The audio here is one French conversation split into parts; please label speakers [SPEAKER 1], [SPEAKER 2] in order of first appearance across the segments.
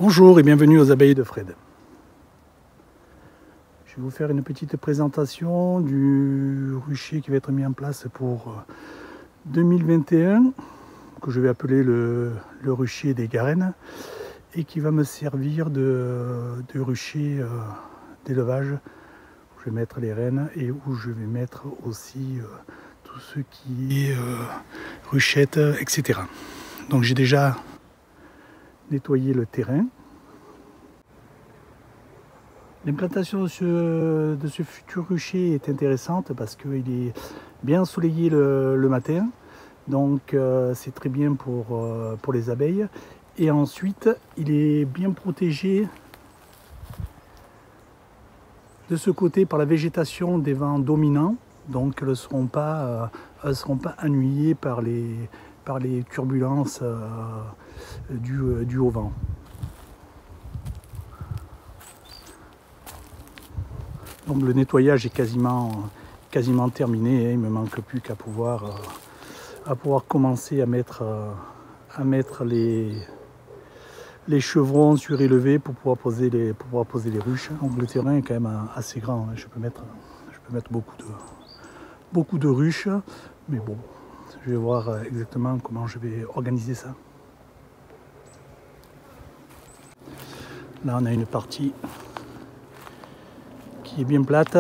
[SPEAKER 1] Bonjour et bienvenue aux abeilles de Fred. Je vais vous faire une petite présentation du rucher qui va être mis en place pour 2021, que je vais appeler le rucher des Garennes, et qui va me servir de rucher d'élevage, où je vais mettre les rennes et où je vais mettre aussi tout ce qui est ruchette, etc. Donc j'ai déjà nettoyer le terrain. L'implantation de ce futur rucher est intéressante parce qu'il est bien ensoleillé le matin, donc c'est très bien pour les abeilles. Et ensuite, il est bien protégé de ce côté par la végétation des vents dominants, donc elles ne seront pas ennuyées par les turbulences dues au vent. Donc le nettoyage est quasiment terminé, il ne me manque plus qu'à pouvoir commencer à mettre les chevrons surélevés pour pouvoir poser les ruches. Donc le terrain est quand même assez grand, je peux mettre beaucoup de ruches, mais bon, je vais voir exactement comment je vais organiser ça. Là on a une partie qui est bien plate.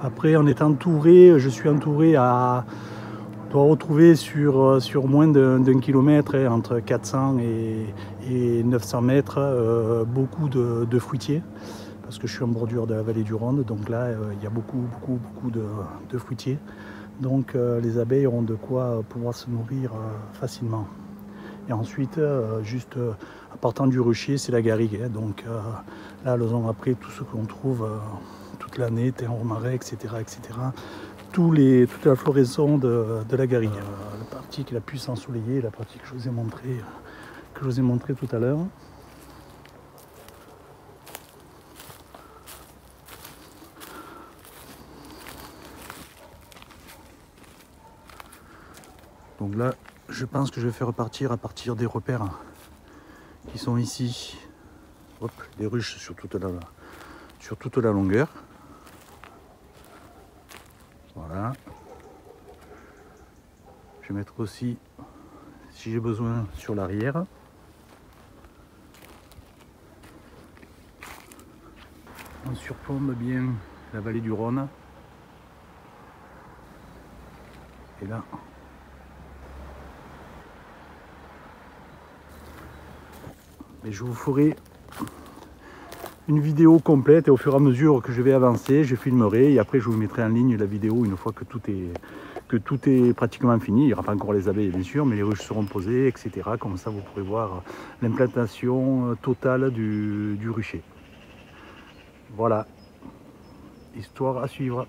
[SPEAKER 1] Après on est entouré, je suis entouré on doit retrouver sur moins d'un kilomètre, entre 400 et 900 mètres, beaucoup de fruitiers, parce que je suis en bordure de la vallée du Rhône, donc là il y a beaucoup de fruitiers, donc les abeilles auront de quoi pouvoir se nourrir facilement. Et ensuite, juste à partant du rucher, c'est la garrigue. Donc là, elles ont après tout ce qu'on trouve toute l'année, thym, romarin, etc. Toute la floraison de la garrigue. La partie qui est la plus ensoleillée, la partie que je vous ai montré tout à l'heure. Donc là, je pense que je vais faire repartir à partir des repères qui sont ici. Hop, des ruches sur toute la longueur. Voilà. Je vais mettre aussi, si j'ai besoin, sur l'arrière. On surplombe bien la vallée du Rhône. Et là, mais je vous ferai une vidéo complète et au fur et à mesure que je vais avancer, je filmerai et après je vous mettrai en ligne la vidéo une fois que tout est pratiquement fini. Il n'y aura pas encore les abeilles bien sûr, mais les ruches seront posées, etc. Comme ça vous pourrez voir l'implantation totale du rucher. Voilà, histoire à suivre.